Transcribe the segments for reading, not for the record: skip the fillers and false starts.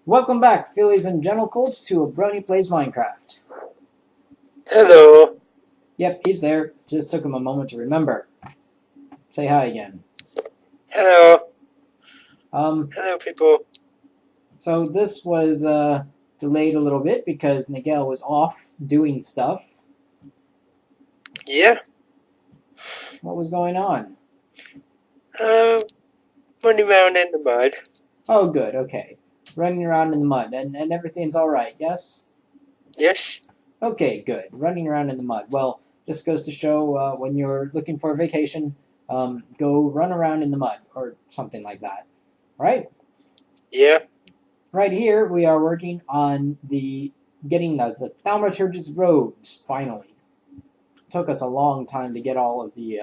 Welcome back, Phillies and Gentle Colts, to a Brony Plays Minecraft. Hello. Yep, he's there. Just took him a moment to remember. Say hi again. Hello. Um, Hello, people. so this was delayed a little bit because Nagel was off doing stuff. Yeah. What was going on? Running around in the mud. Oh, good, okay. Running around in the mud, and everything's alright, yes? Yes. Okay, good. Running around in the mud. Well, just goes to show when you're looking for a vacation, go run around in the mud, or something like that. Right? Yeah. Right here, we are working on getting the thaumaturgist robes, finally. Took us a long time to get all of the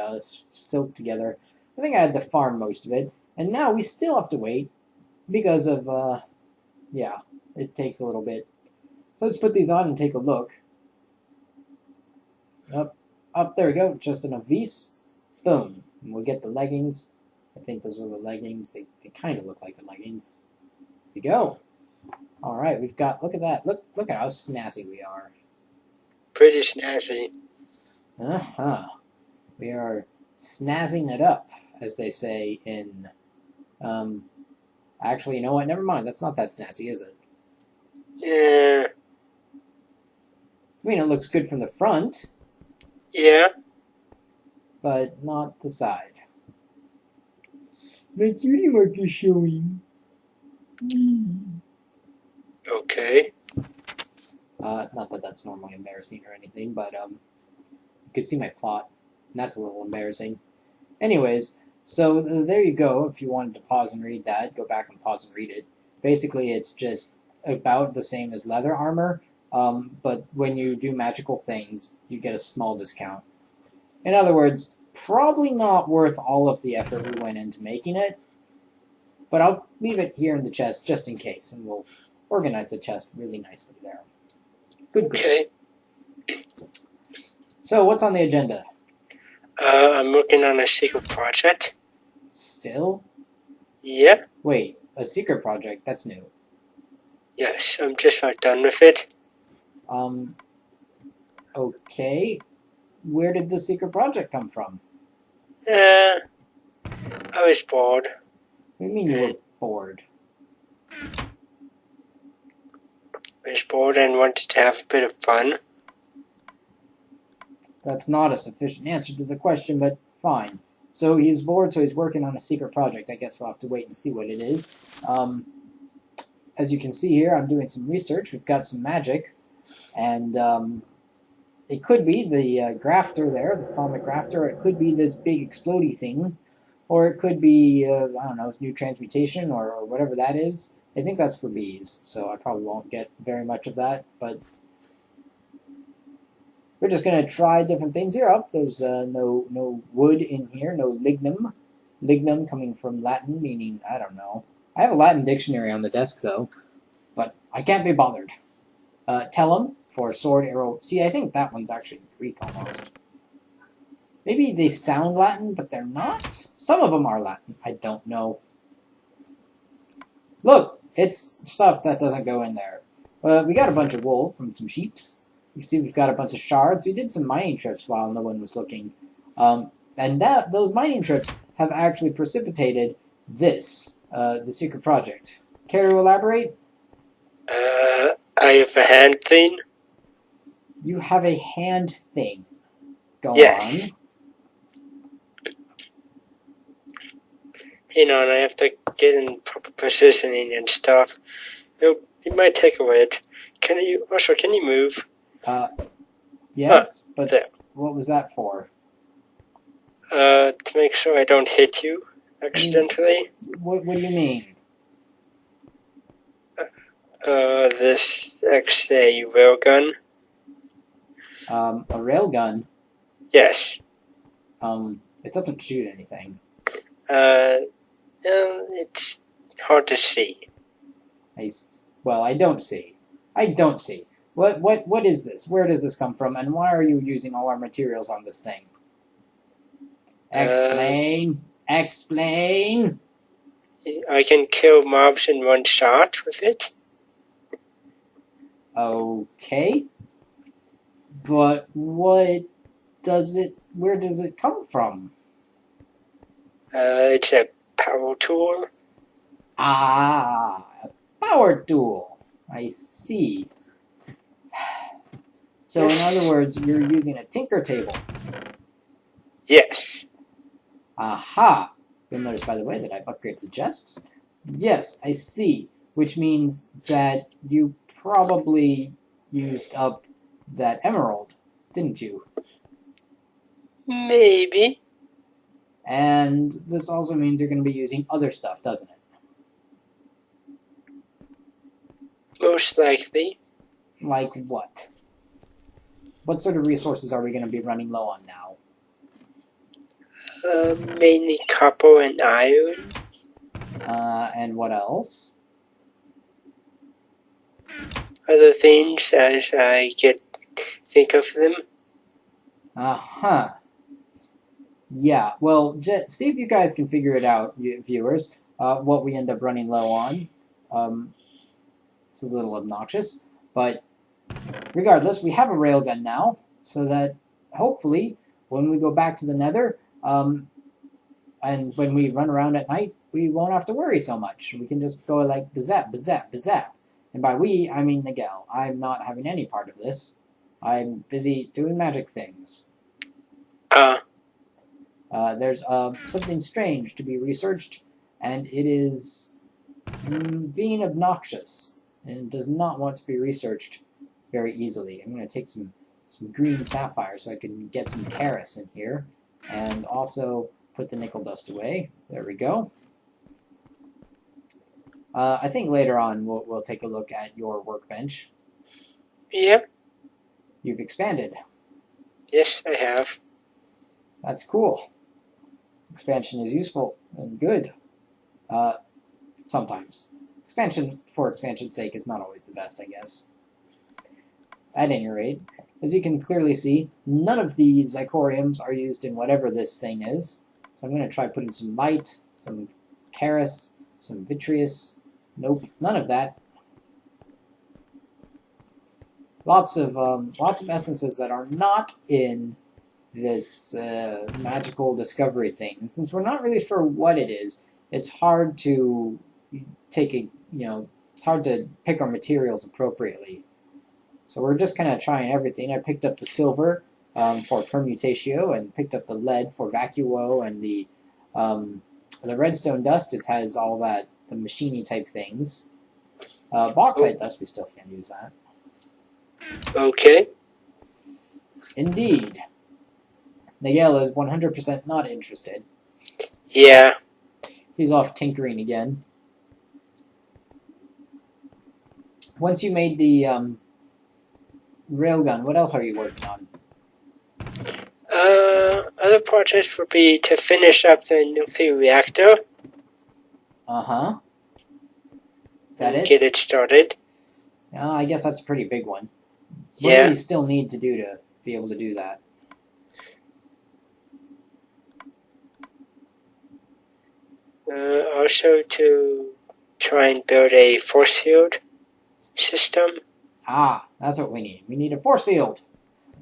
silk together. I think I had to farm most of it. And now we still have to wait because of, yeah, it takes a little bit. So let's put these on and take a look. Up, there we go, just enough V's. Boom. And we'll get the leggings. I think those are the leggings. They kind of look like the leggings. Here we go. All right, we've got, look at that. Look at how snazzy we are. Pretty snazzy. Uh-huh. We are snazzing it up, as they say in, actually, you know what? Never mind. That's not that snazzy, is it? Yeah. I mean, it looks good from the front, Yeah. but not the side. My cutie mark is showing. Okay. Not that that's normally embarrassing or anything, but you can see my plot, and that's a little embarrassing. Anyways, so there you go. If you wanted to pause and read that, go back and pause and read it. Basically, it's just about the same as leather armor, but when you do magical things, you get a small discount. In other words, probably not worth all of the effort we went into making it, but I'll leave it here in the chest just in case, and we'll organize the chest really nicely there. Good. Okay. So, what's on the agenda? I'm working on a secret project. Still? Yeah. Wait, a secret project? That's new. Yes. I'm just about done with it. Okay. Where did the secret project come from? I was bored. What do you mean you were bored? I was bored and wanted to have a bit of fun. That's not a sufficient answer to the question, but fine. So he's bored, so he's working on a secret project. I guess we'll have to wait and see what it is. As you can see here, I'm doing some research. We've got some magic, and it could be the grafter there, the thalmic grafter. It could be this big explodey thing, or it could be, I don't know, new transmutation or whatever that is. I think that's for bees, so I probably won't get very much of that, but we're just going to try different things here. Oh, there's no wood in here, no lignum. Lignum coming from Latin, meaning, I don't know. I have a Latin dictionary on the desk, though, but I can't be bothered. Tellum for sword, arrow. See, I think that one's actually Greek almost. Maybe they sound Latin, but they're not? Some of them are Latin. I don't know. Look, it's stuff that doesn't go in there. We got a bunch of wool from some sheeps. You see we've got a bunch of shards. We did some mining trips while no one was looking. And those mining trips have actually precipitated this, the secret project. Care to elaborate? I have a hand thing. You have a hand thing. Go Yes. on. You know, and I have to get in proper positioning and stuff. It might take a bit. Can you move? Yes, but there. what was that for? To make sure I don't hit you accidentally. What do you mean? This actually a railgun. A railgun? Yes. It doesn't shoot anything. It's hard to see. Well, I don't see. I don't see. What is this? Where does this come from? And why are you using all our materials on this thing? Explain. Explain. I can kill mobs in one shot with it. Okay. But where does it come from? It's a power tool. Ah, a power tool. I see. So in other Yes. words, you're using a tinker table. Yes. Aha! You'll notice, by the way, that I've upgraded the chests. Yes, I see. Which means that you probably used up that emerald, didn't you? Maybe. And this also means you're going to be using other stuff, doesn't it? Most likely. Like what? What sort of resources are we going to be running low on now? Mainly copper and iron. And what else? Other things as I think of them. Uh-huh. Yeah, well, see if you guys can figure it out, viewers, what we end up running low on. It's a little obnoxious, but regardless, we have a railgun now, so that hopefully when we go back to the nether, and when we run around at night, we won't have to worry so much. We can just go like bazap, bazap, bazap. And by we, I mean Nagel. I'm not having any part of this. I'm busy doing magic things. There's something strange to be researched, and it is being obnoxious and does not want to be researched very easily. I'm going to take some green sapphire so I can get some Karis in here, and also put the nickel dust away. There we go. I think later on we'll take a look at your workbench. Yeah. You've expanded. Yes, I have. That's cool. Expansion is useful and good. Sometimes. Expansion for expansion's sake is not always the best, I guess. At any rate, as you can clearly see, none of the Zicoriums are used in whatever this thing is. So I'm going to try putting some light, some Karis, some Vitreous. Nope, none of that. Lots of essences that are not in this magical discovery thing. And since we're not really sure what it is, it's hard to it's hard to pick our materials appropriately. So we're just kind of trying everything. I picked up the silver for permutatio, and picked up the lead for vacuo, and the redstone dust. It has all that, the machiny type things. Bauxite dust, we still can't use that. Okay. Indeed. Nagel is 100% not interested. Yeah. He's off tinkering again. Once you made the railgun, what else are you working on? Other projects would be to finish up the nuclear reactor. Uh-huh. Is that it? Get it started. I guess that's a pretty big one. What Yeah. do we still need to do to be able to do that? Also to try and build a force field system. Ah, that's what we need. We need a force field.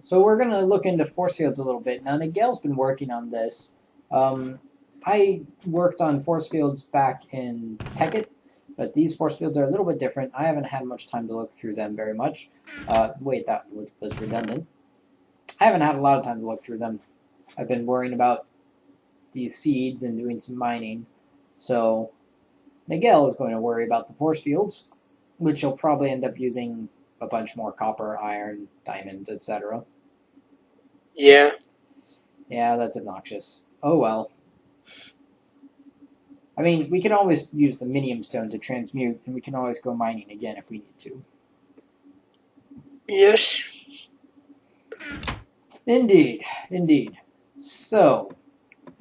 So we're going to look into force fields a little bit. Now, Nagel's been working on this. I worked on force fields back in Tekkit, but these force fields are a little bit different. I haven't had much time to look through them very much. Wait, that was redundant. I haven't had a lot of time to look through them. I've been worrying about these seeds and doing some mining. So Nagel is going to worry about the force fields, which he'll probably end up using a bunch more copper, iron, diamond, etc. Yeah. Yeah, that's obnoxious. Oh well. I mean, we can always use the minium stone to transmute, and we can always go mining again if we need to. Yes. Indeed, indeed. So,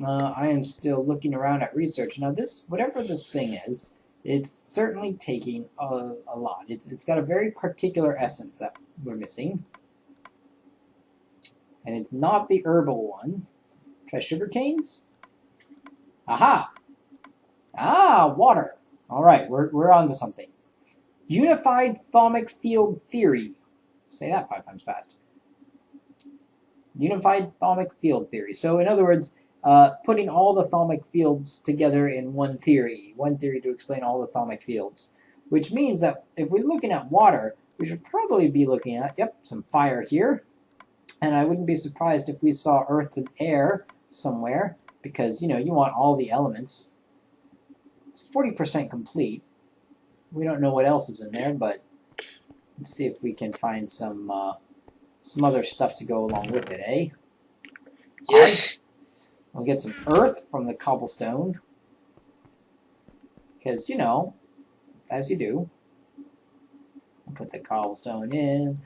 I am still looking around at research. Now, whatever this thing is, it's certainly taking a lot. It's got a very particular essence that we're missing. And it's not the herbal one. Try sugar canes? Aha! Ah, water! Alright, we're on to something. Unified Thaumic Field Theory. Say that 5 times fast. Unified Thaumic Field Theory. So in other words, putting all the thaumic fields together in one theory to explain all the thaumic fields. Which means that if we're looking at water, we should probably be looking at, yep, some fire here. And I wouldn't be surprised if we saw earth and air somewhere, because, you know, you want all the elements. It's 40% complete. We don't know what else is in there, but let's see if we can find some other stuff to go along with it, eh? Yes. We'll get some earth from the cobblestone, because, you know, as you do. We'll put the cobblestone in,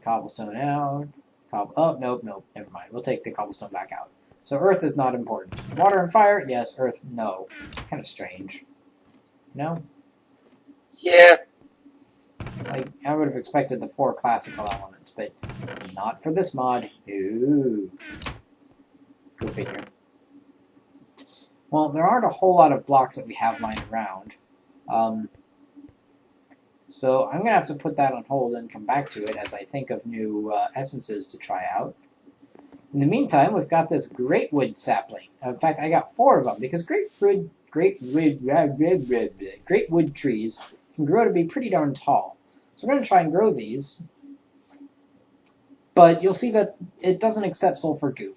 cobblestone out, oh, nope, never mind. We'll take the cobblestone back out. So earth is not important. Water and fire, yes. Earth, no. Kind of strange. No? Yeah. Like, I would have expected the 4 classical elements, but not for this mod. Ooh. Go figure. Well, there aren't a whole lot of blocks that we have lying around. So I'm going to have to put that on hold and come back to it as I think of new essences to try out. In the meantime, we've got this great wood sapling. In fact, I got 4 of them, because great wood trees can grow to be pretty darn tall. So we're going to try and grow these. But you'll see that it doesn't accept sulfur goo.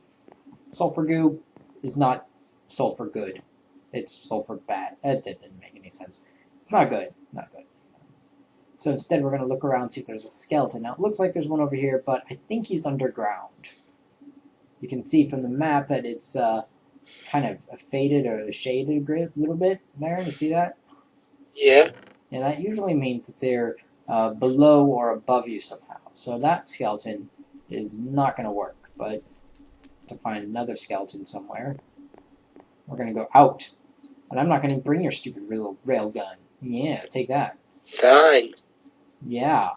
Sulfur goo is not sulfur good. It's sulfur bad. That didn't make any sense. It's not good. Not good. So instead we're going to look around and see if there's a skeleton. Now it looks like there's one over here, but I think he's underground. You can see from the map that it's kind of faded or shaded a little bit there. You see that? Yeah. And that usually means that they're below or above you somehow. So that skeleton is not going to work. But to find another skeleton somewhere, we're going to go out. And I'm not going to bring your stupid rail gun. Yeah, take that. Fine. Yeah.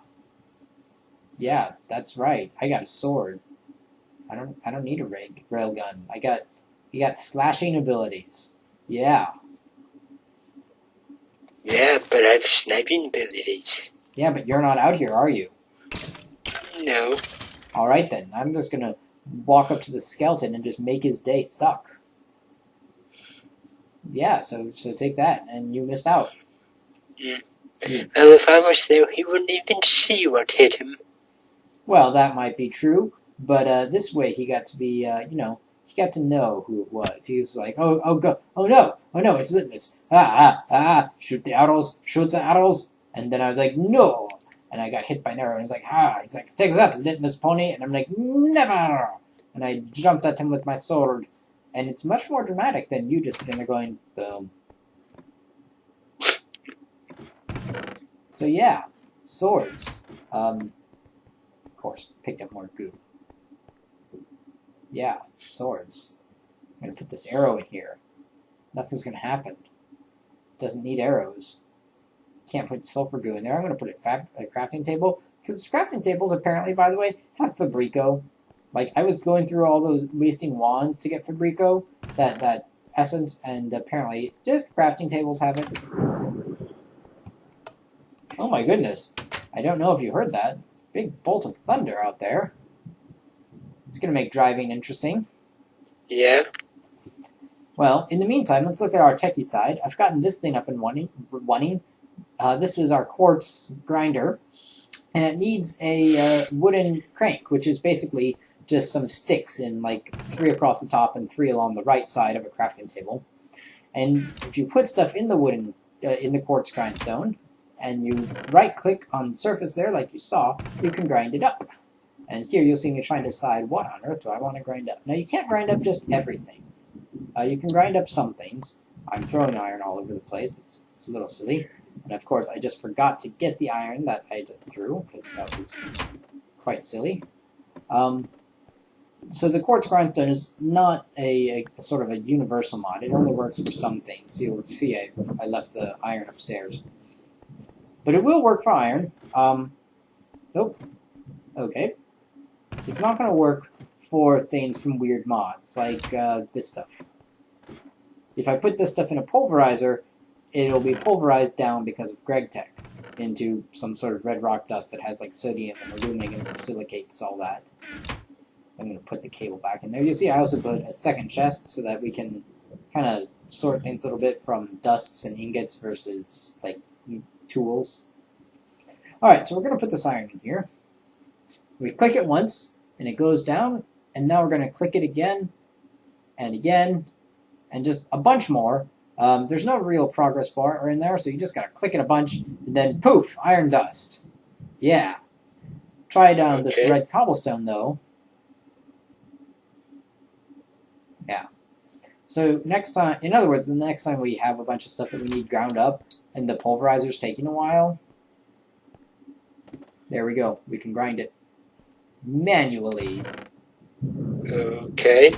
Yeah, that's right. I got a sword. I don't need a rail gun. You got slashing abilities. Yeah. Yeah, but I have sniping abilities. Yeah, but you're not out here, are you? No. Alright then. I'm just gonna walk up to the skeleton and just make his day suck. Yeah, so take that, and you missed out. Mm. Well, if I was there, he wouldn't even see what hit him. Well, that might be true, but this way he got to be, you know, he got to know who it was. He was like, oh no, it's Litmus. Shoot the arrows, shoot the arrows. And then I was like, no. And I got hit by an arrow, and he's like, He's like, take that, Litmus pony. And I'm like, never. And I jumped at him with my sword. And it's much more dramatic than you just sitting there going, boom. So yeah, swords. Of course, picked up more goo. Yeah, swords. I'm going to put this arrow in here. Nothing's going to happen. Doesn't need arrows. Can't put sulfur goo in there. I'm going to put a crafting table. Because crafting tables, apparently, by the way, have Fabrico. Like, I was going through all those wasting wands to get Fabrico, that essence, and apparently just crafting tables have it. Oh my goodness. I don't know if you heard that. Big bolt of thunder out there. It's going to make driving interesting. Yeah. Well, in the meantime, let's look at our techie side. I've gotten this thing up and running. This is our quartz grinder, and it needs a wooden crank, which is basically just some sticks in like 3 across the top and 3 along the right side of a crafting table. And if you put stuff in the quartz grindstone, and you right-click on the surface there, like you saw, you can grind it up. And here you'll see me trying to decide what on earth do I want to grind up. Now, you can't grind up just everything. You can grind up some things. I'm throwing iron all over the place. It's a little silly. And of course, I just forgot to get the iron that I just threw, because that was quite silly. So the quartz grindstone is not a sort of a universal mod. It only works for some things. So you'll see I left the iron upstairs. But it will work for iron. Oh, okay. It's not going to work for things from weird mods, like this stuff. If I put this stuff in a pulverizer, it'll be pulverized down because of GregTech. into some sort of red rock dust that has like sodium and aluminum and silicates, all that. I'm going to put the cable back in there. You see, I also put a second chest so that we can kind of sort things a little bit from dusts and ingots versus like tools. Alright, so we're going to put this iron in here. We click it once, and it goes down, and now we're going to click it again, and just a bunch more. There's no real progress bar in there, so you just got to click it a bunch, and then poof, iron dust. Yeah. Try down this red cobblestone, though. Yeah. So next time, in other words, the next time we have a bunch of stuff that we need ground up, and the pulverizer's taking a while, there we go. We can grind it manually. Okay.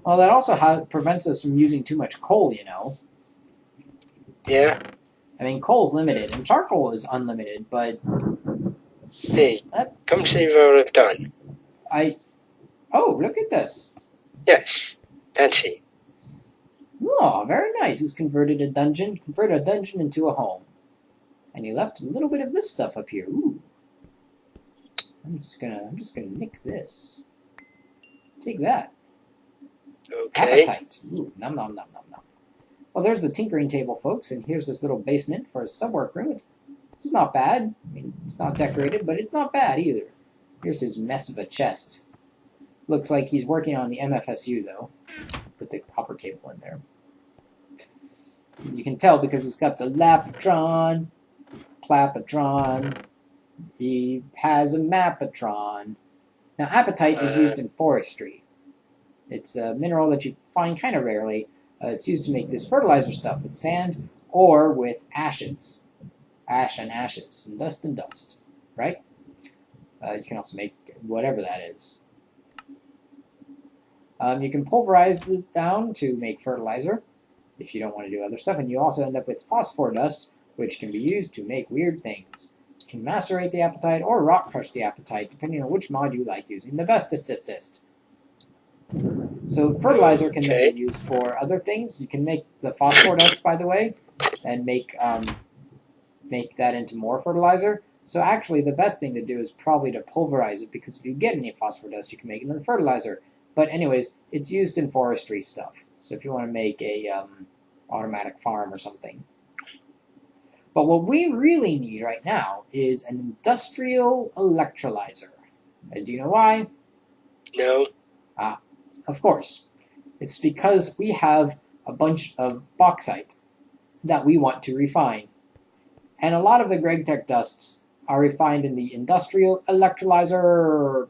Well, that also prevents us from using too much coal, you know. Yeah. I mean, coal's limited, and charcoal is unlimited, but... Hey, come see what I've done. Oh, look at this. Yes. Fancy. Oh, very nice. He's converted a dungeon into a home. And he left a little bit of this stuff up here. Ooh. I'm just gonna nick this. Take that. Okay. Appetite. Ooh, nom nom nom nom nom. Well, there's the tinkering table, folks, and here's this little basement for a sub-work room. It's not bad. I mean, it's not decorated, but it's not bad either. Here's his mess of a chest. Looks like he's working on the MFSU, though. Put the copper cable in there. You can tell because it's got the lapatron, plapatron. He has a mapatron. Now, apatite is used in forestry. It's a mineral that you find kind of rarely. It's used to make this fertilizer stuff with sand or with ashes. Ash and ashes, and dust, right? You can also make whatever that is. You can pulverize it down to make fertilizer if you don't want to do other stuff, and you also end up with phosphor dust, which can be used to make weird things. You can macerate the apatite or rock crush the apatite, depending on which mod you like using the bestest. So fertilizer can then be used for other things. You can make the phosphor dust, by the way, and make that into more fertilizer. So actually, the best thing to do is probably to pulverize it, because if you get any phosphor dust, you can make it into fertilizer. But anyways, it's used in forestry stuff. So if you want to make a automatic farm or something. But what we really need right now is an industrial electrolyzer. Do you know why? No. Of course. It's because we have a bunch of bauxite that we want to refine. And a lot of the GregTech dusts are refined in the industrial electrolyzer.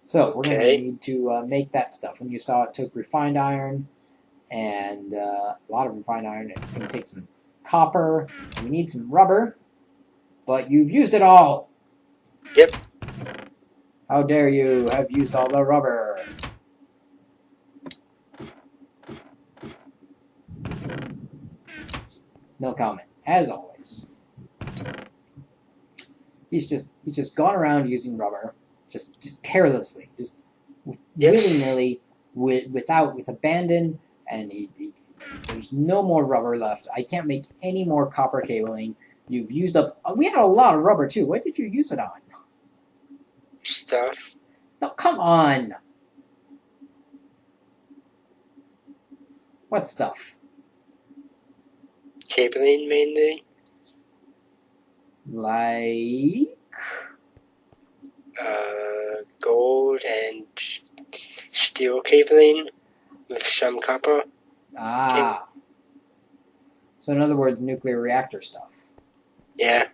So we're going to need to make that stuff. When you saw it took refined iron and a lot of refined iron. It's going to take some copper. And we need some rubber. But you've used it all. Yep. How dare you have used all the rubber? No comment, as always. He's just gone around using rubber, just carelessly, just willy-nilly, with abandon, and there's no more rubber left. I can't make any more copper cabling. You've used up. We had a lot of rubber too. What did you use it on? Stuff. No, come on. What stuff? Cabling mainly. Like gold and steel cabling with some copper. Ah. So in other words, nuclear reactor stuff. Yeah.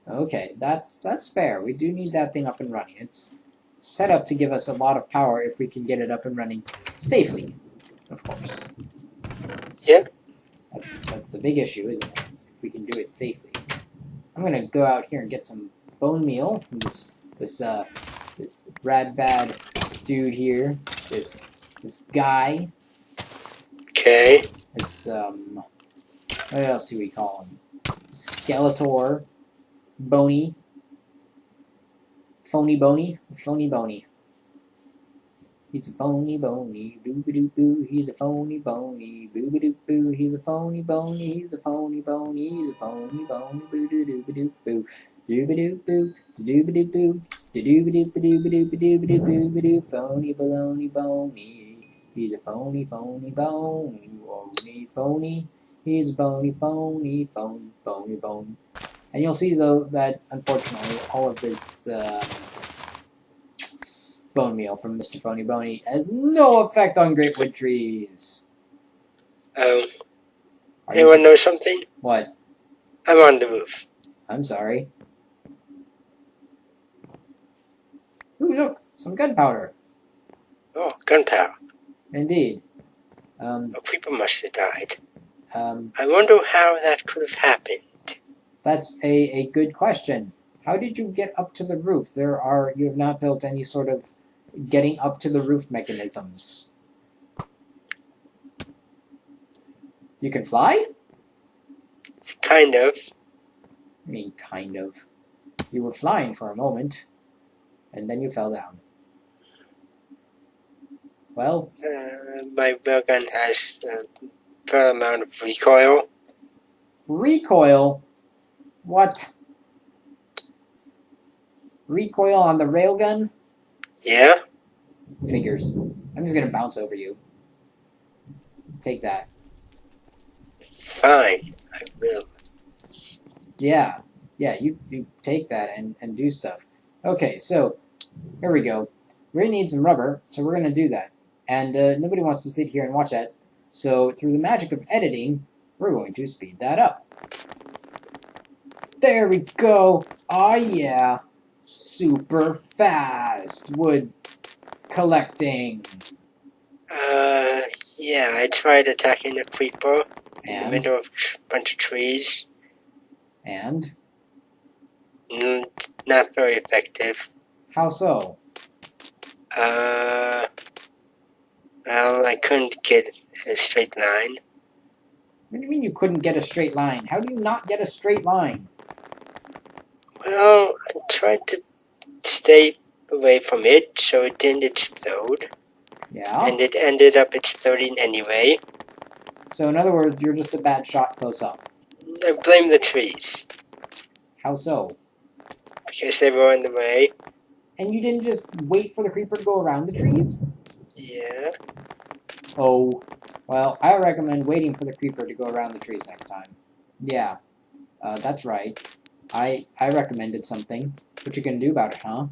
Okay, that's fair. We do need that thing up and running. It's set up to give us a lot of power if we can get it up and running safely, of course. Yeah. That's the big issue, isn't it? It's if we can do it safely. I'm gonna go out here and get some bone meal from this rad bad dude here. This guy. Okay. This what else do we call him? Skeletor. Bony. Phony Bony. Phony Bony. He's a phony bony, boo-ba-doo-boo. He's a phony bony, boo-ba-doo-boo. He's a phony bony, he's a phony bony, he's a phony bony, boo-doo-doo-ba-doo-boo. Doo-ba-doo-boo, doo-ba-doo-boo, doo-ba-doo-ba-doo-ba-doo-ba-doo-ba-doo-ba-doo, phony baloney bony. He's a phony, phony, bony, phony. He's a bony, phony, bony, bone. And you'll see, though, that unfortunately all of this bone meal from Mr. Phony Boney has no effect on great wood trees. Anyone know something? What? I'm on the roof. I'm sorry. Ooh, look, some gunpowder. Oh, gunpowder. Indeed. A creeper must have died. I wonder how that could have happened. That's a good question. How did you get up to the roof? You have not built any sort of getting up to the roof mechanisms. You can fly? Kind of. I mean, kind of. You were flying for a moment, and then you fell down. Well, my railgun has a fair amount of recoil. Recoil? What? Recoil on the railgun? Yeah? Figures. I'm just gonna bounce over you. Take that. Fine, I will. Yeah, you take that and do stuff. Okay, so here we go. We're gonna need some rubber, so we're gonna do that. And nobody wants to sit here and watch that. So through the magic of editing, we're going to speed that up. There we go. Oh yeah. Super fast wood collecting. Yeah, I tried attacking a creeper in the And? middle of a bunch of trees. And? Not very effective. How so? Well, I couldn't get a straight line. What do you mean you couldn't get a straight line? How do you not get a straight line? Well, I tried to stay away from it so it didn't explode. Yeah? And it ended up exploding anyway. So in other words, you're just a bad shot close up. I blame the trees. How so? Because they were in the way. And you didn't just wait for the creeper to go around the trees? Yeah. Oh, well, I recommend waiting for the creeper to go around the trees next time. Yeah, that's right. I recommended something. What you gonna do about it, huh?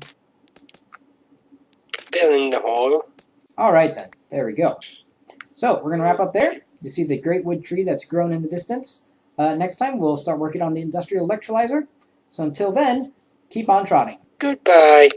Filling the hole. Alright then, there we go. So, we're gonna wrap up there. You see the great wood tree that's grown in the distance. Next time, we'll start working on the industrial electrolyzer. So until then, keep on trotting. Goodbye.